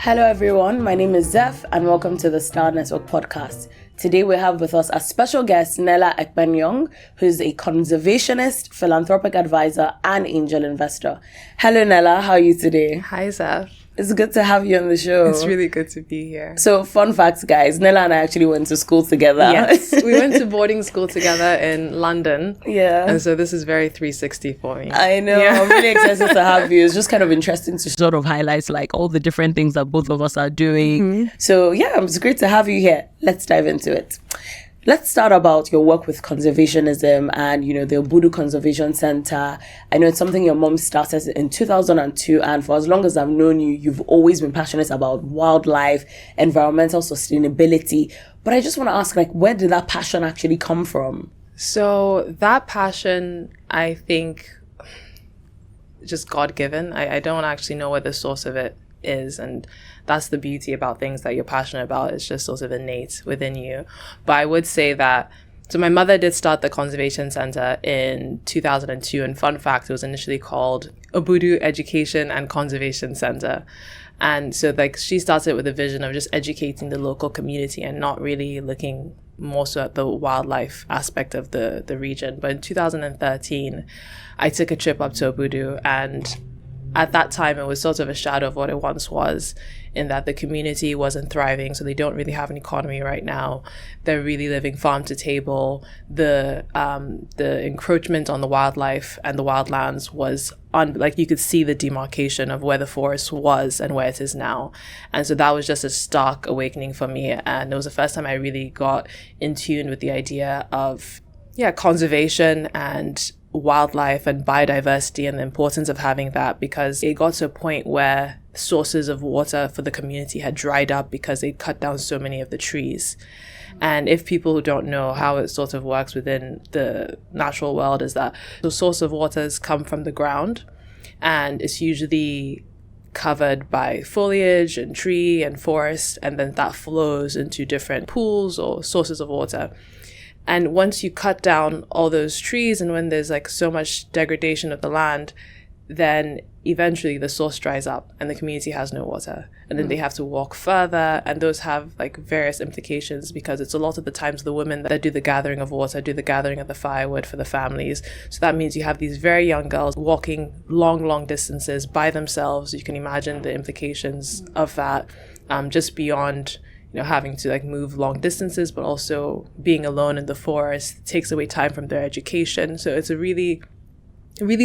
Hello everyone, my name is Zeph and welcome to the Star Network podcast. Today we have with us a special guest, Nela Ekpenyong, who's a conservationist, philanthropic advisor and angel investor. Hello Nela, how are you today? Hi Zeph. It's good to have you on the show. It's really good to be here. So, fun facts, guys. Nela and I actually went to school together. Yes, we went to boarding school together in London. Yeah. And so this is very 360 for me. I know. Yeah. I'm really excited to have you. It's just kind of interesting to sort of highlight like all the different things that both of us are doing. Mm-hmm. So, yeah, it's great to have you here. Let's dive into it. Let's start about your work with conservationism and, the Obudu Conservation Center. I know it's something your mom started in 2002, and for as long as I've known you, you've always been passionate about wildlife, environmental sustainability. But I just want to ask, where did that passion actually come from? So that passion, I think, just God-given. I don't actually know what the source of it is, and that's the beauty about things that you're passionate about. It's just sort of innate within you. But I would say that, so my mother did start the Conservation Center in 2002, and fun fact, it was initially called Obudu Education and Conservation Center. And so she started with a vision of just educating the local community and not really looking more so at the wildlife aspect of the region. But in 2013, I took a trip up to Obudu, and at that time, it was sort of a shadow of what it once was, in that the community wasn't thriving, so they don't really have an economy right now. They're really living farm to table. The encroachment on the wildlife and the wildlands was you could see the demarcation of where the forest was and where it is now. And so that was just a stark awakening for me. And it was the first time I really got in tune with the idea of, conservation and wildlife and biodiversity and the importance of having that, because it got to a point where sources of water for the community had dried up because they cut down so many of the trees. And if people who don't know how it sort of works within the natural world, is that the source of waters come from the ground, and it's usually covered by foliage and tree and forest, and then that flows into different pools or sources of water. And once you cut down all those trees, and when there's so much degradation of the land, then eventually the source dries up and the community has no water. And then they have to walk further, and those have various implications, because it's a lot of the times the women that do the gathering of water, do the gathering of the firewood for the families. So that means you have these very young girls walking long distances by themselves. You can imagine the implications of that, just beyond having to move long distances, but also being alone in the forest takes away time from their education. So it's a really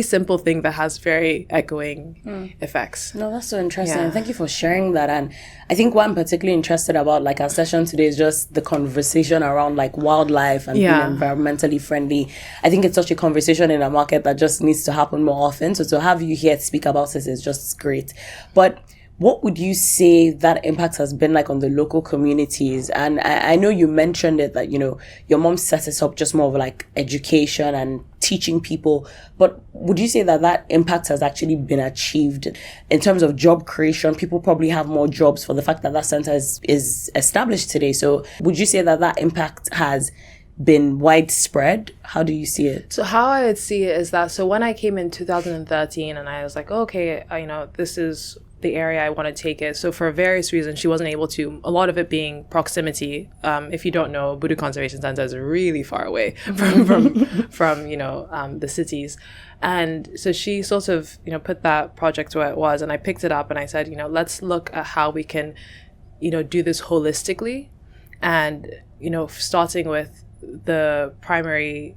simple thing that has very echoing effects. No, that's so interesting. Yeah. Thank you for sharing that. And I think what I'm particularly interested about, our session today, is just the conversation around wildlife and being environmentally friendly. I think it's such a conversation in a market that just needs to happen more often. So to have you here to speak about it is just great. But what would you say that impact has been on the local communities? And I know you mentioned it that, your mom set us up just more of education and teaching people. But would you say that impact has actually been achieved in terms of job creation? People probably have more jobs for the fact that center is established today. So would you say that impact has been widespread? How do you see it? So how I would see it is that, so when I came in 2013 and I was okay, this is the area I want to take it. So for various reasons, she wasn't able to, a lot of it being proximity. If you don't know, Obudu Conservation Center is really far away from the cities. And so she sort of, put that project where it was, and I picked it up and I said, let's look at how we can, do this holistically, and, starting with the primary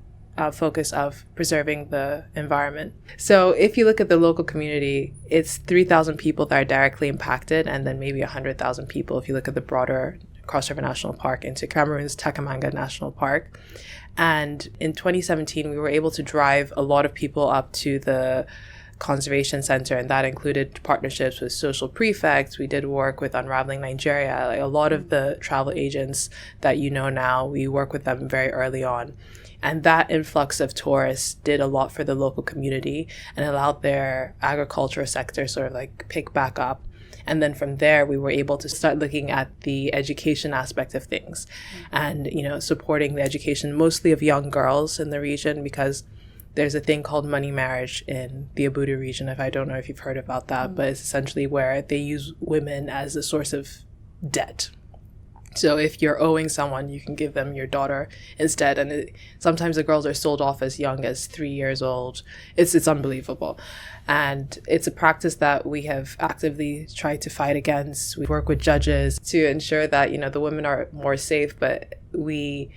focus of preserving the environment. So if you look at the local community, it's 3,000 people that are directly impacted, and then maybe 100,000 people if you look at the broader Cross River National Park into Cameroon's Takamanga National Park. And in 2017, we were able to drive a lot of people up to the Conservation Center, and that included partnerships with social prefects. We did work with Unraveling Nigeria. A lot of the travel agents that now, we work with them very early on. And that influx of tourists did a lot for the local community and allowed their agriculture sector sort of pick back up. And then from there, we were able to start looking at the education aspect of things and, supporting the education mostly of young girls in the region, because there's a thing called money marriage in the Obudu region. I don't know if you've heard about that, but it's essentially where they use women as a source of debt. So if you're owing someone, you can give them your daughter instead. And sometimes the girls are sold off as young as 3 years old. It's unbelievable. And it's a practice that we have actively tried to fight against. We work with judges to ensure that, the women are more safe, but we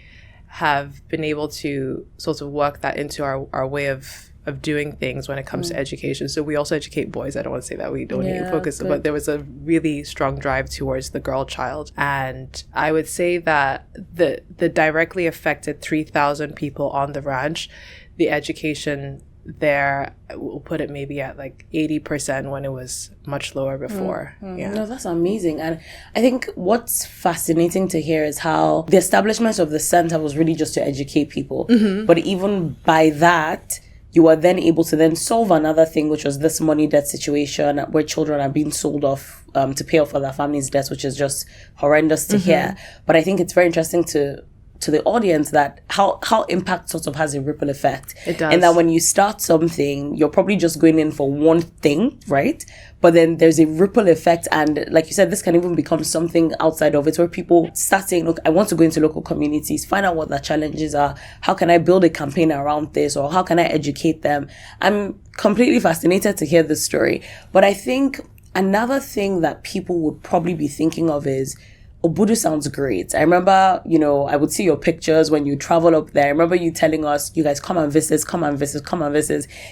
have been able to sort of work that into our way of doing things when it comes to education. So we also educate boys. I don't want to say that we don't even focus, but there was a really strong drive towards the girl child. And I would say that the directly affected 3,000 people on the ranch, the education there, we'll put it maybe at like 80% when it was much lower before. No, that's amazing. And I think what's fascinating to hear is how the establishment of the center was really just to educate people. But even by that, you are then able to then solve another thing, which was this money debt situation where children are being sold off to pay off for their family's debts, which is just horrendous to hear. But I think it's very interesting to the audience that how impact sort of has a ripple effect. It does. And that when you start something, you're probably just going in for one thing, right? But then there's a ripple effect. And like you said, this can even become something outside of it where people start saying, look, I want to go into local communities, find out what their challenges are. How can I build a campaign around this? Or how can I educate them? I'm completely fascinated to hear this story. But I think another thing that people would probably be thinking of is, Obudu sounds great. I remember, I would see your pictures when you travel up there. I remember you telling us, you guys come and visit.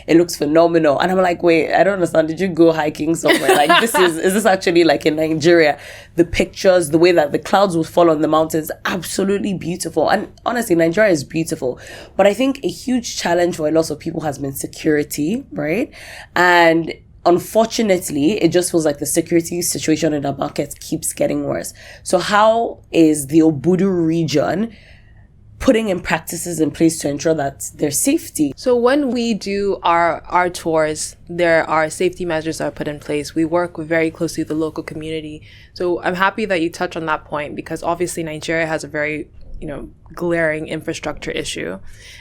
It looks phenomenal. And I'm like, wait, I don't understand. Did you go hiking somewhere? Like, is this actually like in Nigeria? The pictures, the way that the clouds would fall on the mountains, absolutely beautiful. And honestly, Nigeria is beautiful. But I think a huge challenge for a lot of people has been security, right? And unfortunately, it just feels like the security situation in the market keeps getting worse. So how is the Obudu region putting in practices in place to ensure that there's safety? So when we do our tours, there are safety measures that are put in place. We work very closely with the local community. So I'm happy that you touch on that point, because obviously Nigeria has a very glaring infrastructure issue.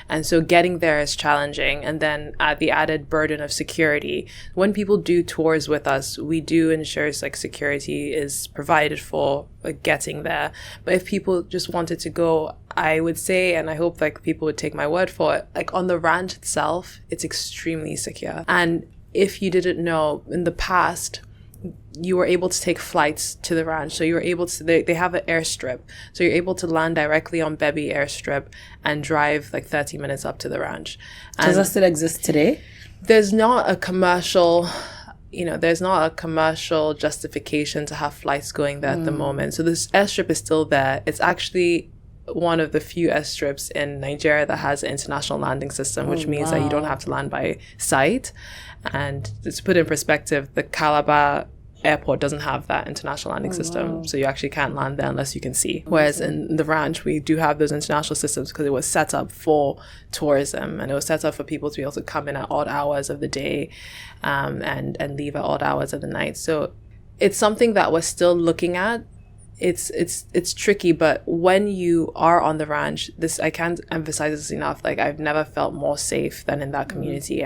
And so getting there is challenging. And then the added burden of security. When people do tours with us, we do ensure security is provided for getting there. But if people just wanted to go, I would say, and I hope people would take my word for it, on the ranch itself, it's extremely secure. And if you didn't know, in the past, you were able to take flights to the ranch. So you were able to, they have an airstrip. So you're able to land directly on Bebi airstrip and drive 30 minutes up to the ranch. And does that still exist today? There's not a commercial justification to have flights going there at the moment. So this airstrip is still there. It's actually one of the few airstrips in Nigeria that has an international landing system, which means that you don't have to land by sight. And to put in perspective, the Calabar airport doesn't have that international landing system. So you actually can't land there unless you can see. Whereas in the ranch, we do have those international systems because it was set up for tourism, and it was set up for people to be able to come in at odd hours of the day and leave at odd hours of the night. So it's something that we're still looking at. It's tricky, but when you are on the ranch, I can't emphasize this enough. I've never felt more safe than in that community.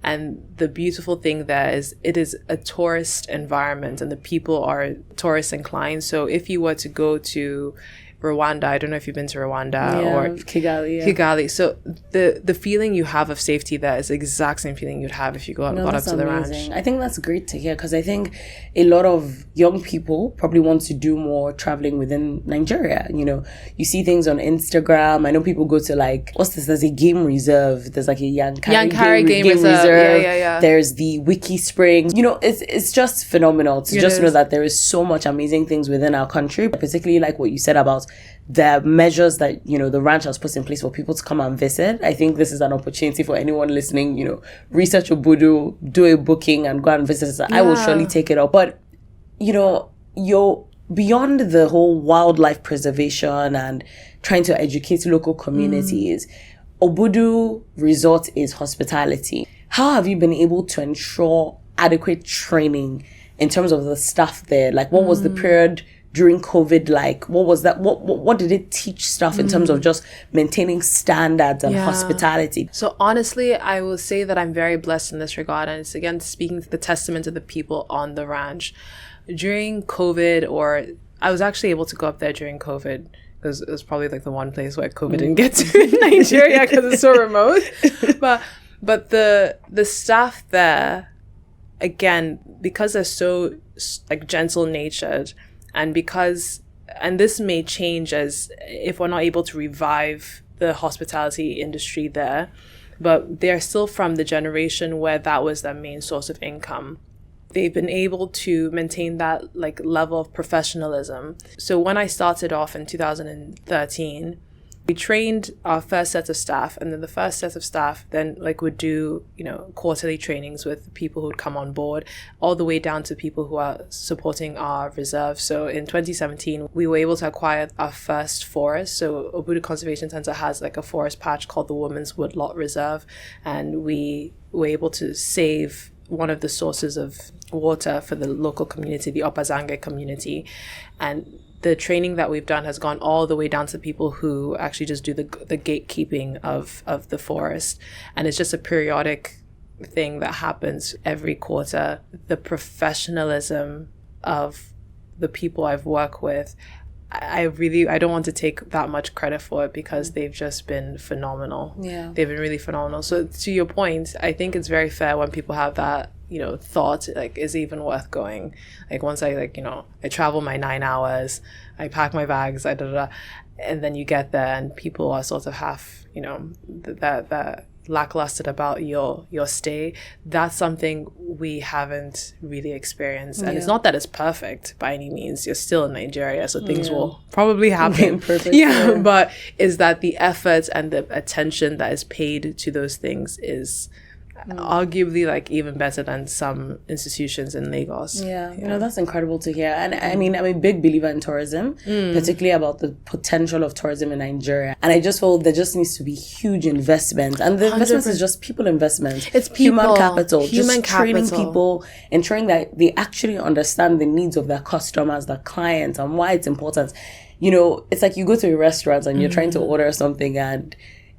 And the beautiful thing there is it is a tourist environment, and the people are tourist inclined. So if you were to go to Rwanda, I don't know if you've been to Rwanda or Kigali. So the feeling you have of safety there is the exact same feeling you'd have if you got up to the ranch. I think that's great to hear, because I think a lot of young people probably want to do more traveling within Nigeria. You see things on Instagram. I know people go to there's a game reserve. There's a Yankari game reserve. Yeah. There's the Wiki Springs. It's just phenomenal to know that there is so much amazing things within our country, particularly like what you said about the measures that the ranch has put in place for people to come and visit. I think this is an opportunity for anyone listening. Research Obudu, do a booking, and go and visit. I will surely take it up. But you're beyond the whole wildlife preservation and trying to educate local communities. Obudu Resort is hospitality. How have you been able to ensure adequate training in terms of the staff there? What was the period during COVID like? What was that? What did it teach staff in terms of just maintaining standards and hospitality? So honestly, I will say that I'm very blessed in this regard. And it's again speaking to the testament of the people on the ranch. During COVID, or I was actually able to go up there during COVID, because it was probably like the one place where COVID didn't get to in Nigeria because it's so remote. But the staff there, again, because they're so like gentle natured, and this may change as if we're not able to revive the hospitality industry there, but they're still from the generation where that was their main source of income. They've been able to maintain that like level of professionalism. So when I started off in 2013, we trained our first set of staff, and then the first set of staff then like would do, quarterly trainings with people who'd come on board, all the way down to people who are supporting our reserve. So in 2017, we were able to acquire our first forest. So Obudu Conservation Center has like a forest patch called the Women's Woodlot Reserve, and we were able to save one of the sources of water for the local community, the Opazange community. And the training that we've done has gone all the way down to people who actually just do the gatekeeping of the forest. And it's just a periodic thing that happens every quarter. The professionalism of the people I've worked with, I don't want to take that much credit for it, because they've just been phenomenal. Yeah. They've been really phenomenal. So to your point, I think it's very fair when people have that, thought, like, is it even worth going? Like, once I travel my 9 hours, I pack my bags, and then you get there and people are sort of half, that lackluster about your stay. That's something we haven't really experienced. And it's not that it's perfect by any means. You're still in Nigeria, so things will probably happen. Perfect, but is that the effort and the attention that is paid to those things is arguably like even better than some institutions in Lagos. That's incredible to hear. And I mean, I'm a big believer in tourism, particularly about the potential of tourism in Nigeria. And I just feel there just needs to be huge investment, and the investment is just people investment. It's people, human capital, training people, ensuring that they actually understand the needs of their customers, their clients, and why it's important. It's like you go to a restaurant and you're trying to order something, and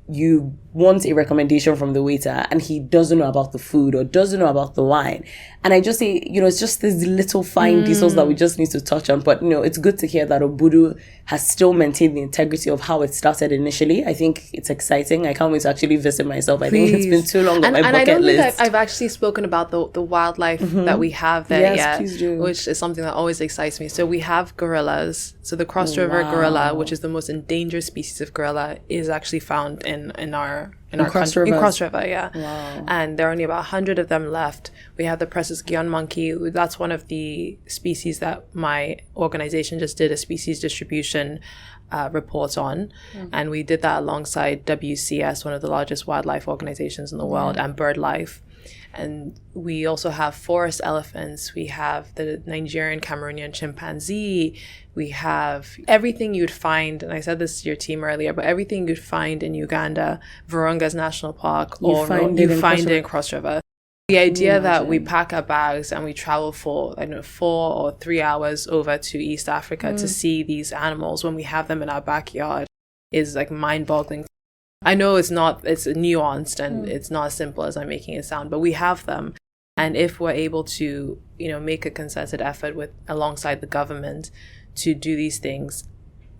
you want a recommendation from the waiter and he doesn't know about the food or doesn't know about the wine. And I just say, it's just these little fine details that we just need to touch on. But, it's good to hear that Obudu has still maintained the integrity of how it started initially. I think it's exciting. I can't wait to actually visit myself. I think it's been too long on my bucket list. And I don't think I've actually spoken about the wildlife that we have there yet, please do. Which is something that always excites me. So we have gorillas. So the Cross River gorilla, which is the most endangered species of gorilla, is actually found in our Cross country, in Cross River, Wow. And there are only about 100 of them left. We have the Precious Guion monkey. That's one of the species that my organization just did a species distribution report on. And we did that alongside WCS, one of the largest wildlife organizations in the world, and BirdLife. And we also have forest elephants. We have the Nigerian Cameroonian chimpanzee. We have everything you'd find, and I said this to your team earlier, but everything you'd find in Uganda, Virunga's National Park, you find it in Cross River. The idea that we pack our bags and we travel for 4 or 3 hours over to East Africa to see these animals when we have them in our backyard is like mind-boggling. I know it's nuanced and it's not as simple as I'm making it sound, but we have them. And if we're able to, make a concerted effort alongside the government to do these things,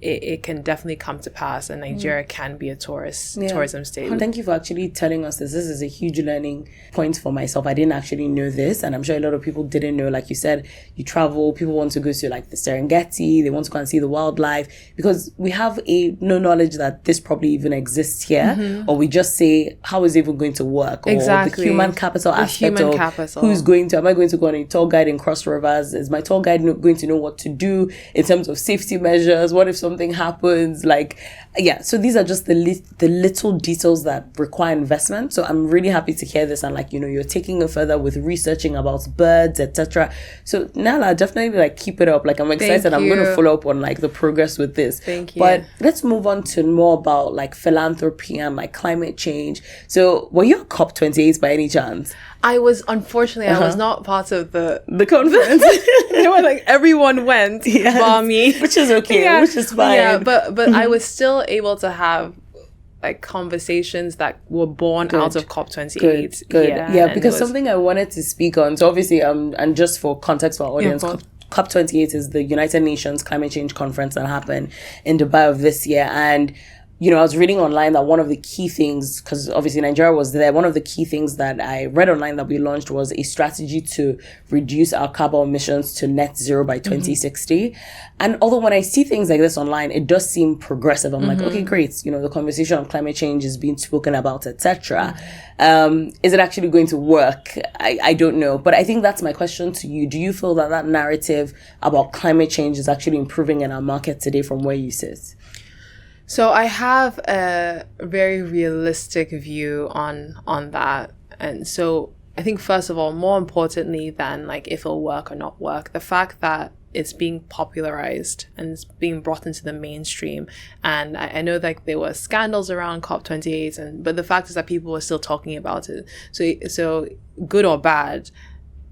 it can definitely come to pass, and Nigeria can be a tourism state. Well, thank you for actually telling us this. This is a huge learning point for myself. I didn't actually know this, and I'm sure a lot of people didn't know. Like you said, you travel, people want to go to like the Serengeti, they want to go and see the wildlife, because we have no knowledge that this probably even exists here, or we just say, how is it even going to work? Or the human capital aspect of who's going to, am I going to go on a tour guide in Cross Rivers? Is my tour guide going to know what to do in terms of safety measures? What if something something happens, like, yeah. So these are just the little details that require investment. So I'm really happy to hear this, and like, you're taking it further with researching about birds, etc. So Nela, definitely like keep it up. Like, I'm excited. I'm going to follow up on like the progress with this. Thank you. But let's move on to more about like philanthropy and like climate change. So were you at COP28 by any chance? I was, unfortunately, I was not part of the conference. They were like, everyone went, bar me. Which is okay, which is fine. Yeah, but I was still able to have like conversations that were born out of COP28. Good. Yeah, because something I wanted to speak on. So obviously, and just for context for our audience, COP28 is the United Nations Climate Change Conference that happened in Dubai of this year. And I was reading online that one of the key things, because obviously Nigeria was there, one of the key things that I read online that we launched was a strategy to reduce our carbon emissions to net zero by 2060. And although when I see things like this online, it does seem progressive. I'm like, okay, great. The conversation on climate change is being spoken about, etc. Is it actually going to work? I don't know. But I think that's my question to you. Do you feel that narrative about climate change is actually improving in our market today from where you sit? So I have a very realistic view on that. And so I think, first of all, more importantly than like if it'll work or not work, the fact that it's being popularized and it's being brought into the mainstream. And I know like there were scandals around COP28, but the fact is that people were still talking about it. So good or bad,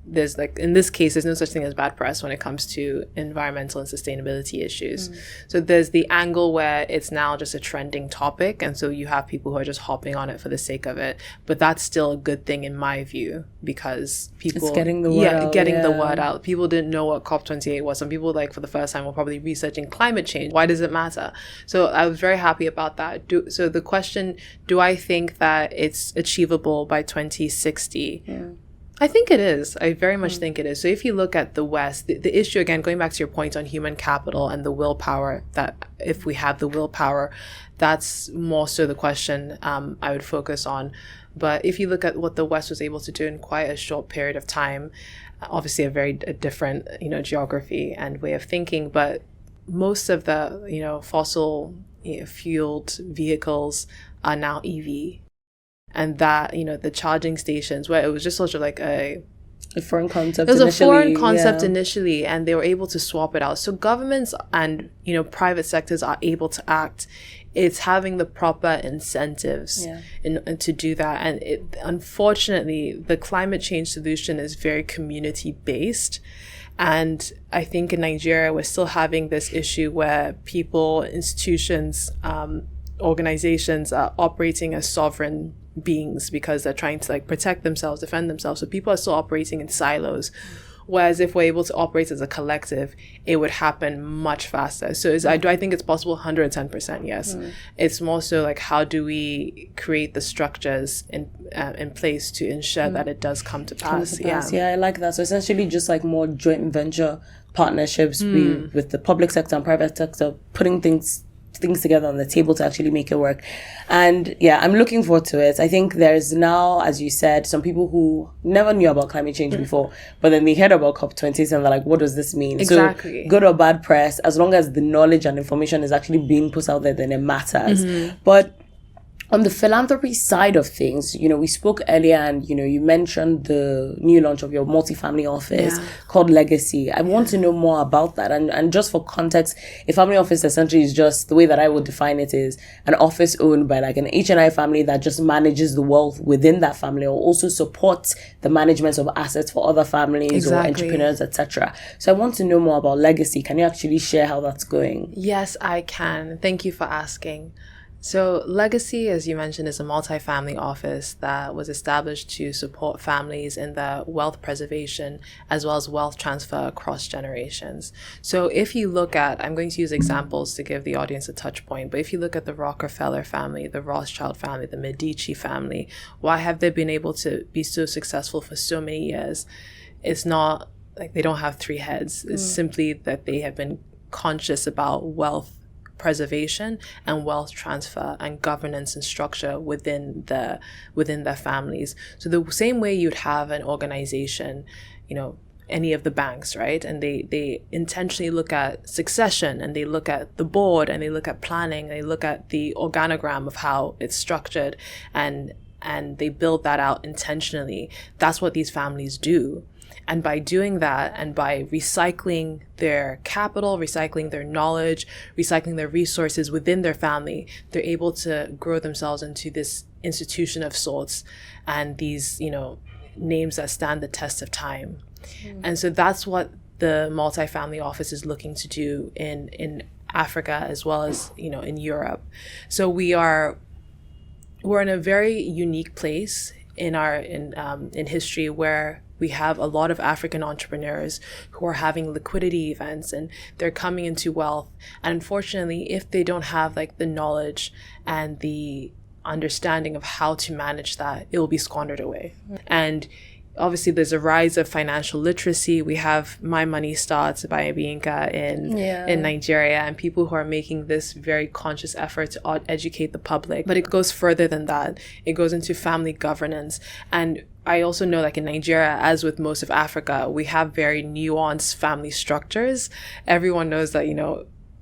there's like, in this case, there's no such thing as bad press when it comes to environmental and sustainability issues. So there's the angle where it's now just a trending topic, and so you have people who are just hopping on it for the sake of it. But that's still a good thing in my view, because people, it's getting the word out. The word out. People didn't know what COP28 was. Some people, like, for the first time, were probably researching climate change. Why does it matter? So I was very happy about that. So the question, do I think that it's achievable by 2060? I think it is. I very much think it is. So if you look at the West, the issue, again, going back to your point on human capital and the willpower, that if we have the willpower, that's more so the question I would focus on. But if you look at what the West was able to do in quite a short period of time, obviously a different, geography and way of thinking, but most of the, fossil fueled vehicles are now EV. And that, the charging stations, where it was just sort of like a foreign concept. It was a foreign concept initially, and they were able to swap it out. So governments and, private sectors are able to act. It's having the proper incentives to do that. And unfortunately, the climate change solution is very community-based. And I think in Nigeria, we're still having this issue where people, institutions, organizations are operating as sovereign beings because they're trying to protect themselves, defend themselves. So people are still operating in silos. Whereas if we're able to operate as a collective, it would happen much faster. So do I think it's possible? 110%, yes. It's more so how do we create the structures in place to ensure that it does come to pass. Yeah, I like that. So essentially just more joint venture partnerships with the public sector and private sector, putting things together on the table to actually make it work. And I'm looking forward to it. I think there's now, as you said, some people who never knew about climate change before, but then they heard about COP20 and they're like, what does this mean? Exactly. So good or bad press, as long as the knowledge and information is actually being put out there, then it matters. But on the philanthropy side of things, we spoke earlier and, you mentioned the new launch of your multi-family office called LEGA.C. I want to know more about that. And just for context, a family office essentially is just, the way that I would define it is an office owned by an H&I family that just manages the wealth within that family, or also supports the management of assets for other families or entrepreneurs, etc. So I want to know more about LEGA.C. Can you actually share how that's going? Yes, I can. Thank you for asking. So LEGA.C, as you mentioned, is a multi-family office that was established to support families in their wealth preservation as well as wealth transfer across generations. So if you look at, I'm going to use examples to give the audience a touch point, but if you look at the Rockefeller family, the Rothschild family, the Medici family, why have they been able to be so successful for so many years? It's not like they don't have three heads. It's simply that they have been conscious about wealth preservation and wealth transfer and governance and structure within their families. So the same way you'd have an organization, any of the banks, right? And they intentionally look at succession, and they look at the board, and they look at planning, and they look at the organogram of how it's structured, and they build that out intentionally. That's what these families do. And by doing that, and by recycling their capital, recycling their knowledge, recycling their resources within their family, they're able to grow themselves into this institution of sorts, and these, names that stand the test of time. And so that's what the multifamily office is looking to do in Africa, as well as, in Europe. So we're in a very unique place in history, where we have a lot of African entrepreneurs who are having liquidity events, and they're coming into wealth. And unfortunately, if they don't have like the knowledge and the understanding of how to manage that, it will be squandered away. And obviously there's a rise of financial literacy. We have My Money Starts by Bianca in Nigeria, and people who are making this very conscious effort to educate the public. But it goes further than that. It goes into family governance. And I also know, like in Nigeria, as with most of Africa, we have very nuanced family structures. Everyone knows that,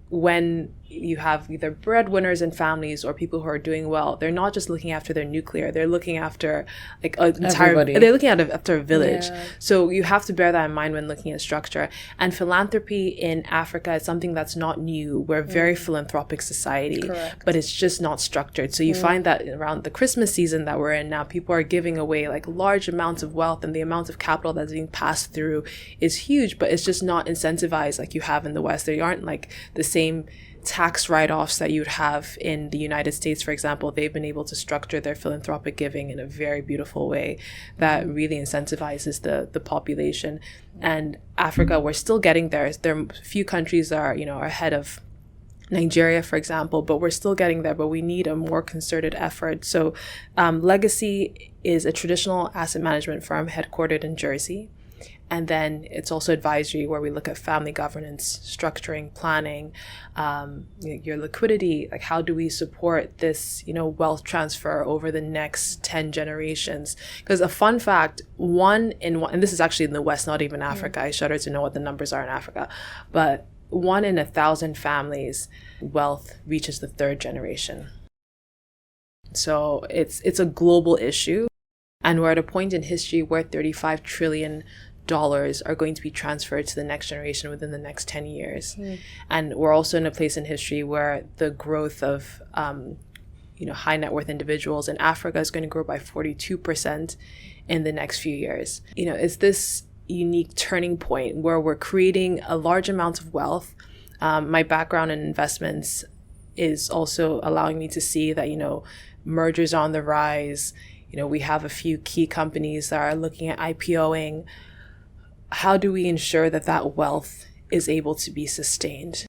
when you have either breadwinners in families or people who are doing well, they're not just looking after their nuclear, they're looking after like they're looking after a village. So you have to bear that in mind when looking at structure. And philanthropy in Africa is something that's not new. We're a very philanthropic society. Correct. But it's just not structured. So you find that around the Christmas season that we're in now, people are giving away like large amounts of wealth, and the amount of capital that's being passed through is huge, but it's just not incentivized like you have in the West. There aren't like the same tax write-offs that you'd have in the United States, for example. They've been able to structure their philanthropic giving in a very beautiful way that really incentivizes the population. And Africa, we're still getting there. There are a few countries that are, are ahead of Nigeria, for example, but we're still getting there, but we need a more concerted effort. So LEGA-C is a traditional asset management firm headquartered in Jersey. And then it's also advisory, where we look at family governance, structuring, planning, your liquidity, like how do we support this, wealth transfer over the next 10 generations? Because a fun fact, and this is actually in the West, not even Africa. I shudder to know what the numbers are in Africa, but 1 in 1,000 families, wealth reaches the 3rd generation. So it's a global issue. And we're at a point in history where $35 trillion are going to be transferred to the next generation within the next 10 years. And we're also in a place in history where the growth of high net worth individuals in Africa is going to grow by 42% in the next few years. It's this unique turning point where we're creating a large amount of wealth. My background in investments is also allowing me to see that mergers are on the rise. We have a few key companies that are looking at IPOing. How do we ensure that wealth is able to be sustained,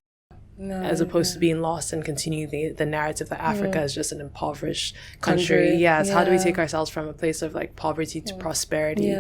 as opposed to being lost and continuing the narrative that Africa is just an impoverished country? Yes. How do we take ourselves from a place of like poverty to prosperity?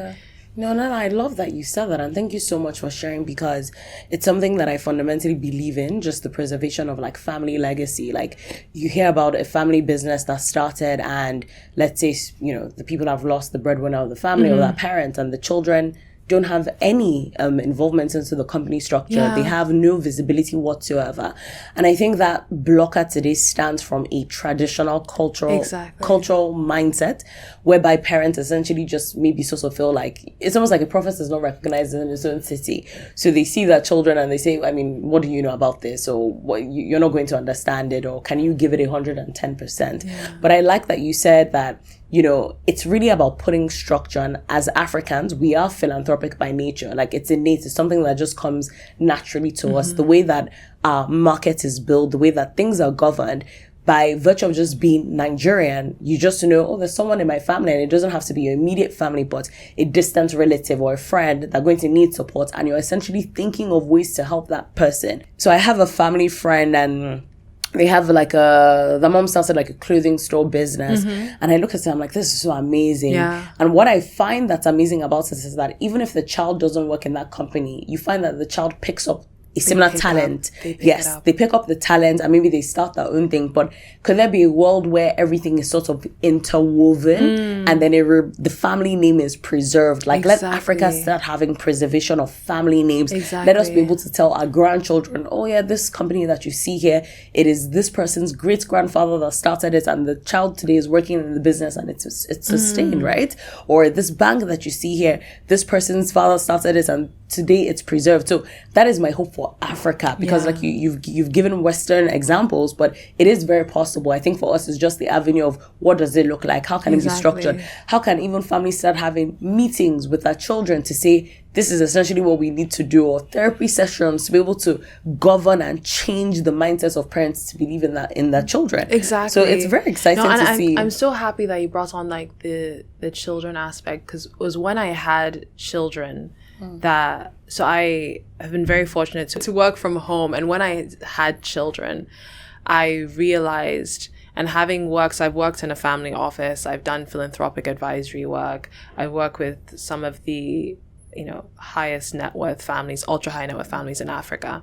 No, I love that you said that, and thank you so much for sharing, because it's something that I fundamentally believe in, just the preservation of like family legacy. Like you hear about a family business that started, and let's say, the people have lost the breadwinner of the family or that parent, and the children don't have any involvement into the company structure. They have no visibility whatsoever. And I think that blocker today stands from a traditional cultural mindset, whereby parents essentially just maybe sort of feel like it's almost like a prophet is not recognized in his own city. So they see their children and they say, I mean, what do you know about this? Or what, you're not going to understand it, or can you give it 110%? But I like that you said that, it's really about putting structure. And as Africans, we are philanthropic by nature. Like it's innate. It's something that just comes naturally to us. The way that our market is built, the way that things are governed, by virtue of just being Nigerian, you just know, there's someone in my family, and it doesn't have to be your immediate family, but a distant relative or a friend that's going to need support. And you're essentially thinking of ways to help that person. So I have a family friend, and they have the mom started like a clothing store business. And I look at it, I'm like, this is so amazing. And what I find that's amazing about this is that even if the child doesn't work in that company, you find that the child picks up a similar talent. They pick up the talent and maybe they start their own thing. But could there be a world where everything is sort of interwoven and then the family name is preserved? Like let Africa start having preservation of family names. Let us be able to tell our grandchildren, oh yeah, this company that you see here, it is this person's great grandfather that started it, and the child today is working in the business and it's sustained, right? Or this bank that you see here, this person's father started it and today it's preserved. So that is my hope for Africa, because like you've given Western examples, but it is very possible. I think for us it's just the avenue of what does it look like? How can it be structured? How can even families start having meetings with their children to say, this is essentially what we need to do, or therapy sessions to be able to govern and change the mindsets of parents to believe in their children. Exactly. So it's very exciting to see. I'm so happy that you brought on like the children aspect, because it was when I had children that, so I have been very fortunate to work from home. And when I had children, I realized, and having worked, so I've worked in a family office, I've done philanthropic advisory work, I work with some of the highest net worth families, ultra high net worth families in Africa.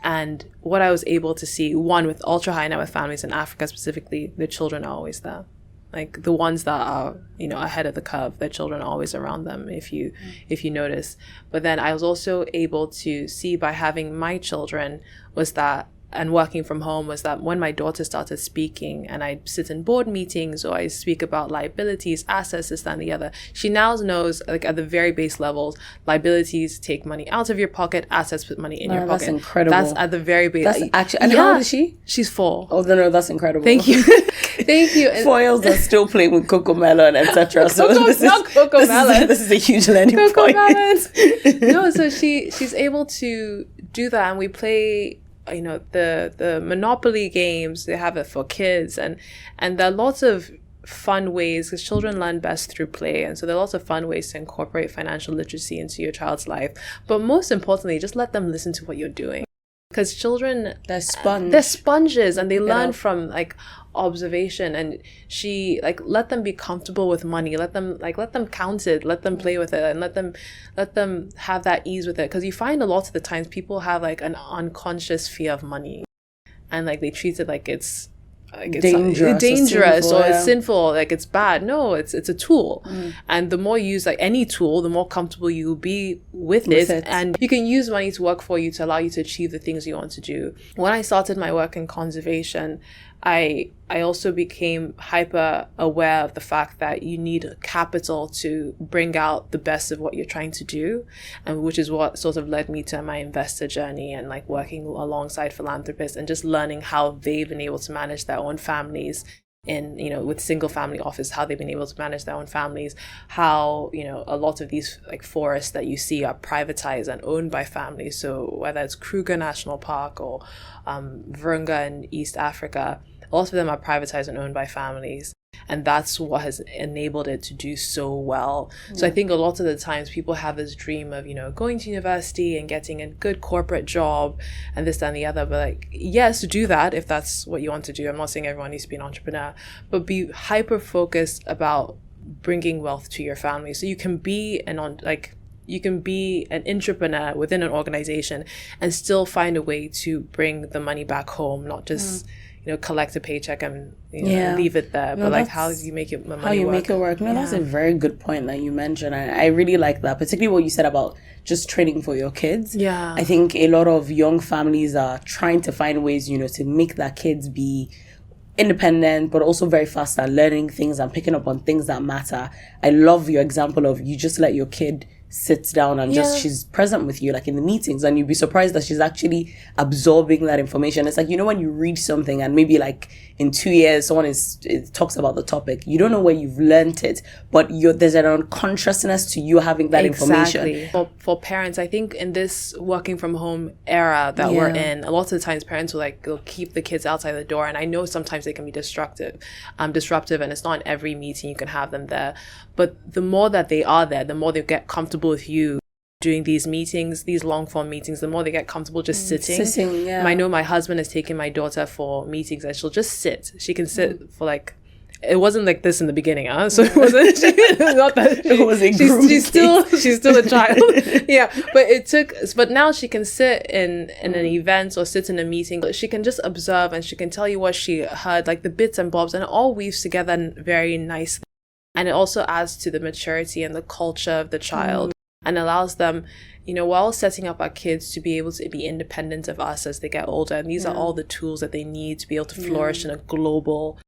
And what I was able to see, one, with ultra high net worth families in Africa specifically, the children are always there. Like the ones that are, ahead of the curve, their children are always around them, if you notice. But then I was also able to see by having my children and working from home was that when my daughter started speaking and I sit in board meetings or I speak about liabilities, assets, this, that, and the other, she now knows, like at the very base levels, liabilities take money out of your pocket, assets put money in your pocket. That's incredible. That's at the very base. That's actually, and how old is she? She's 4. Oh, no, that's incredible. Thank you. Thank you. 4-year-olds are still playing with Cocomelon, etc. So this is a huge learning point. No, so she's able to do that, and we play the Monopoly games. They have it for kids, and there are lots of fun ways, because children learn best through play, and so there are lots of fun ways to incorporate financial literacy into your child's life. But most importantly, just let them listen to what you're doing, because children, they're sponges, and they learn from like observation. And she let them be comfortable with money, let them count it, let them play with it, and let them have that ease with it, because you find a lot of the times people have like an unconscious fear of money, and like they treat it like it's dangerous or it's sinful, like it's bad. No, it's a tool. And the more you use like any tool, the more comfortable you will be with it, and you can use money to work for you, to allow you to achieve the things you want to do. When I started my work in conservation, I also became hyper aware of the fact that you need capital to bring out the best of what you're trying to do, and which is what sort of led me to my investor journey and like working alongside philanthropists and just learning how they've been able to manage their own families in, with single family office, how they've been able to manage their own families, how, a lot of these like forests that you see are privatized and owned by families. So whether it's Kruger National Park or Virunga in East Africa, a lot of them are privatized and owned by families. And that's what has enabled it to do so well. So I think a lot of the times people have this dream of, going to university and getting a good corporate job and this, that, and the other. But like, yes, do that if that's what you want to do. I'm not saying everyone needs to be an entrepreneur, but be hyper focused about bringing wealth to your family. So you can be an entrepreneur within an organization and still find a way to bring the money back home, not just collect a paycheck and leave it there. But like, how do you make it money? How you make it work? No, that's a very good point that you mentioned. I really like that, particularly what you said about just training for your kids. Yeah, I think a lot of young families are trying to find ways, to make their kids be independent, but also very fast at learning things and picking up on things that matter. I love your example of you just let your kid sits down and just she's present with you like in the meetings, and you'd be surprised that she's actually absorbing that information. It's like, when you read something and maybe like in 2 years someone talks about the topic, you don't know where you've learned it, but there's an unconsciousness to you having that information. For parents, I think in this working from home era that we're in, a lot of the times parents will keep the kids outside the door, and I know sometimes they can be disruptive, and it's not in every meeting you can have them there. But the more that they are there, the more they get comfortable with you doing these meetings, these long form meetings, the more they get comfortable just sitting. I know my husband has taken my daughter for meetings and she'll just sit. She can sit for like it wasn't like this in the beginning, so it wasn't not that it was a she's still a child. Yeah, but now she can sit in an event or sit in a meeting. She can just observe and she can tell you what she heard, like the bits and bobs, and it all weaves together very nicely. And it also adds to the maturity and the culture of the child and allows them, while setting up our kids to be able to be independent of us as they get older. And these are all the tools that they need to be able to flourish in a global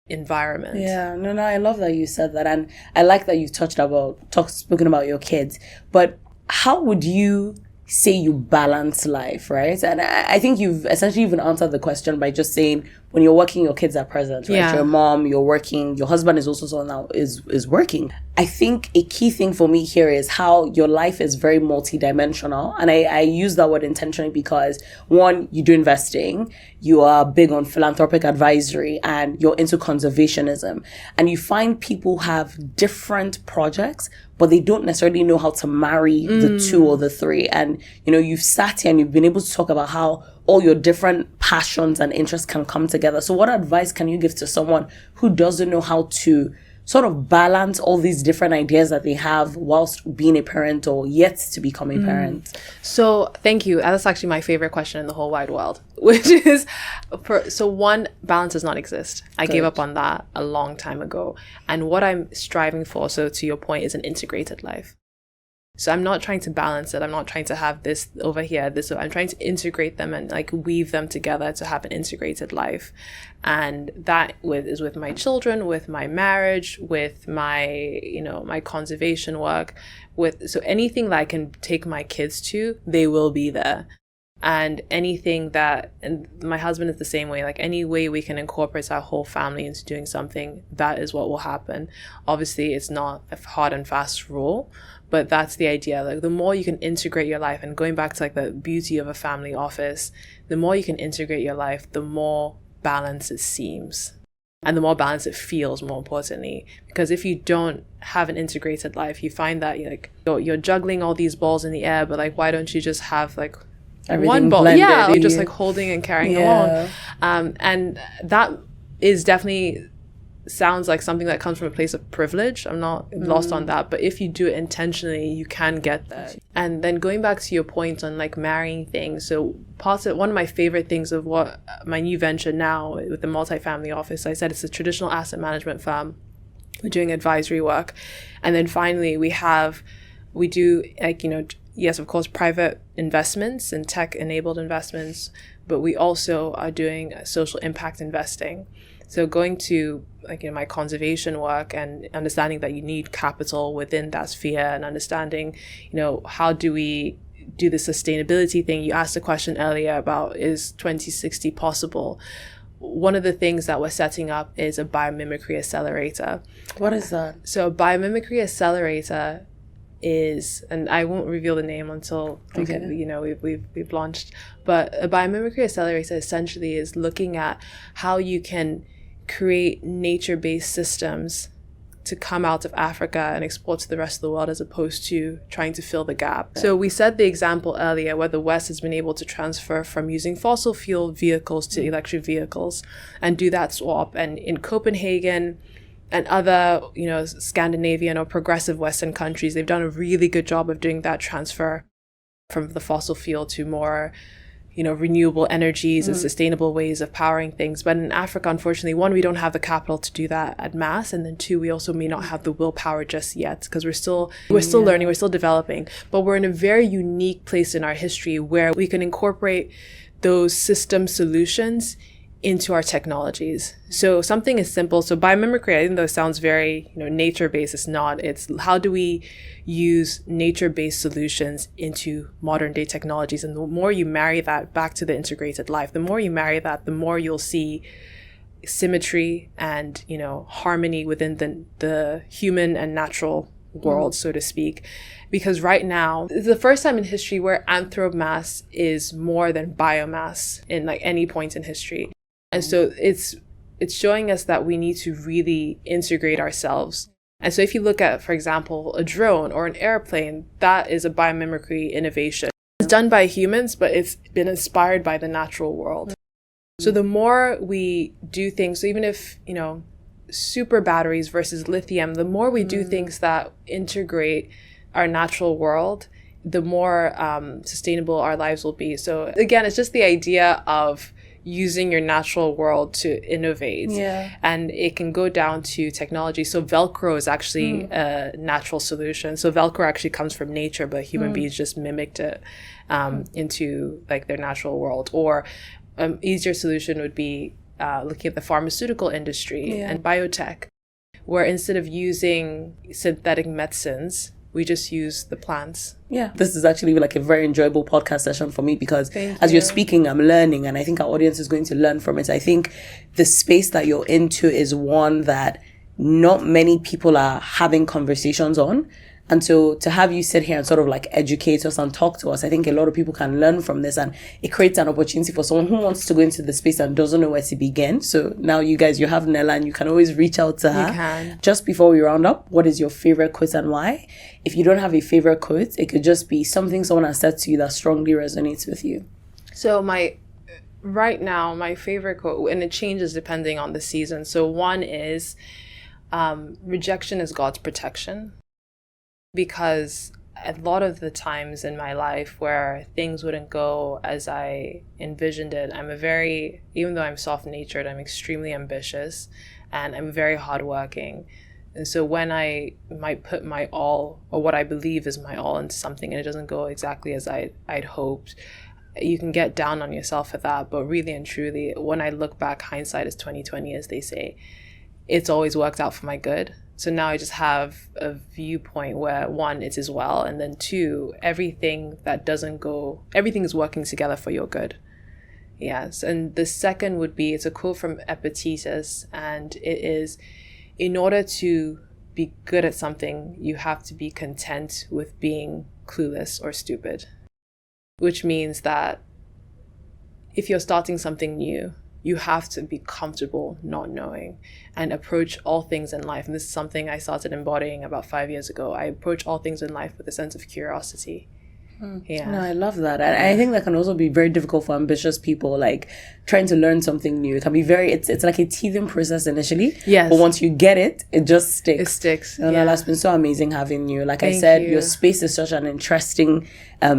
environment. No, I love that you said that, and I like that you've spoken about your kids. But how would you say you balance life, right? And I think you've essentially even answered the question by just saying when you're working, your kids are present, right? You're a mom, you're working, your husband is also someone that is working. I think a key thing for me here is how your life is very multidimensional. And I use that word intentionally because, one, you do investing, you are big on philanthropic advisory, and you're into conservationism. And you find people have different projects, but they don't necessarily know how to marry the two or the three. And, you've sat here and you've been able to talk about how all your different passions and interests can come together. So what advice can you give to someone who doesn't know how to sort of balance all these different ideas that they have whilst being a parent or yet to become a parent? So thank you. That's actually my favorite question in the whole wide world, which is, one, balance does not exist. I gave up on that a long time ago. And what I'm striving for, so to your point, is an integrated life. So I'm not trying to balance it. I'm not trying to have this over here, this. I'm trying to integrate them and like weave them together to have an integrated life. And that is with my children, with my marriage, with my, my conservation work, so anything that I can take my kids to, they will be there. And and my husband is the same way, like any way we can incorporate our whole family into doing something, that is what will happen. Obviously, it's not a hard and fast rule, but that's the idea. Like the more you can integrate your life, and going back to like the beauty of a family office, the more you can integrate your life, the more balanced it seems. And the more balanced it feels, more importantly. Because if you don't have an integrated life, you find that you're juggling all these balls in the air, but like, why don't you just have like everything one ball? Yeah, you're just like holding and carrying along. And that is definitely sounds like something that comes from a place of privilege. I'm not lost on that. But if you do it intentionally, you can get there. And then going back to your point on like marrying things. So one of my favorite things of what my new venture now with the multifamily office, I said it's a traditional asset management firm. We're doing advisory work. And then finally we do like, yes, of course, private investments and tech-enabled investments, but we also are doing social impact investing. So going to my conservation work and understanding that you need capital within that sphere, and understanding, how do we do the sustainability thing? You asked a question earlier about, is 2060 possible? One of the things that we're setting up is a biomimicry accelerator. What is that? So a biomimicry accelerator is, and I won't reveal the name until we've launched, but a biomimicry accelerator essentially is looking at how you can create nature-based systems to come out of Africa and export to the rest of the world, as opposed to trying to fill the gap. So we said the example earlier where the West has been able to transfer from using fossil fuel vehicles to electric vehicles and do that swap. And in Copenhagen and other, Scandinavian or progressive Western countries, they've done a really good job of doing that transfer from the fossil fuel to more, renewable energies and sustainable ways of powering things. But in Africa, unfortunately, one, we don't have the capital to do that at mass. And then two, we also may not have the willpower just yet, because we're still learning, we're still developing. But we're in a very unique place in our history where we can incorporate those system solutions into our technologies. So something as simple. So biomimicry, even though it sounds very, nature-based, it's not. It's how do we use nature-based solutions into modern-day technologies? And the more you marry that back to the integrated life, the more you marry that, the more you'll see symmetry and, harmony within the human and natural world, so to speak. Because right now, it's the first time in history where anthromass is more than biomass in like any point in history. And so it's showing us that we need to really integrate ourselves. And so if you look at, for example, a drone or an airplane, that is a biomimicry innovation. It's done by humans, but it's been inspired by the natural world. So the more we do things, so even if, super batteries versus lithium, the more we do things that integrate our natural world, the more sustainable our lives will be. So again, it's just the idea of using your natural world to innovate. And it can go down to technology. So Velcro is actually a natural solution. So Velcro actually comes from nature, but human beings just mimicked it into like their natural world. Or easier solution would be looking at the pharmaceutical industry and biotech, where instead of using synthetic medicines, we just use the plants. This is actually like a very enjoyable podcast session for me, because as you're speaking, I'm learning, and I think our audience is going to learn from it. I think the space that you're into is one that not many people are having conversations on. And so to have you sit here and sort of like educate us and talk to us, I think a lot of people can learn from this, and it creates an opportunity for someone who wants to go into the space and doesn't know where to begin. So now you guys, you have Nela, and you can always reach out to her. You can. Just before we round up, what is your favorite quote and why? If you don't have a favorite quote, it could just be something someone has said to you that strongly resonates with you. So right now, my favorite quote, and it changes depending on the season. So one is, rejection is God's protection. Because a lot of the times in my life where things wouldn't go as I envisioned it, even though I'm soft-natured, I'm extremely ambitious, and I'm very hardworking. And so when I might put my all, or what I believe is my all, into something, and it doesn't go exactly as I'd hoped, you can get down on yourself for that. But really and truly, when I look back, hindsight is 20/20, as they say. It's always worked out for my good. So now I just have a viewpoint where, one, it is well, and then two, everything is working together for your good. Yes. And the second would be, it's a quote from Epictetus, and it is, in order to be good at something, you have to be content with being clueless or stupid. Which means that if you're starting something new, you have to be comfortable not knowing and approach all things in life. And this is something I started embodying about 5 years ago. I approach all things in life with a sense of curiosity. No, I love that. And I think that can also be very difficult for ambitious people, like trying to learn something new. It can be it's like a teething process initially. Yes. But once you get it, it just sticks. It sticks. And it's been so amazing having you. Like I said, your space is such an interesting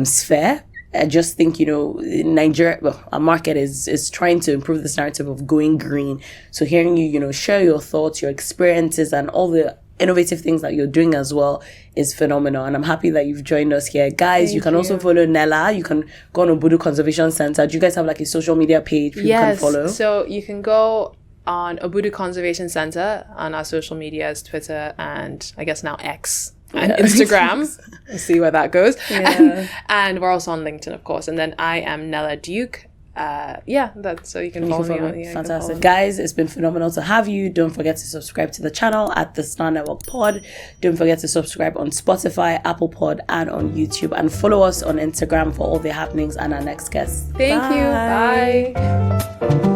sphere. I just think, Nigeria, our market is trying to improve this narrative of going green. So hearing you, share your thoughts, your experiences, and all the innovative things that you're doing as well is phenomenal. And I'm happy that you've joined us here. Guys, you can also follow Nela. You can go on Obudu Conservation Center. Do you guys have like a social media page people can follow? So you can go on Obudu Conservation Center on our social medias, Twitter, and I guess now X. And Instagram. We'll see where that goes. And we're also on LinkedIn, of course. And then I am Nela Duke. So you can follow me on. Fantastic. Guys, it's been phenomenal to have you. Don't forget to subscribe to the channel at the Star Network Pod. Don't forget to subscribe on Spotify, Apple Pod, and on YouTube. And follow us on Instagram for all the happenings and our next guests. Thank you. Bye.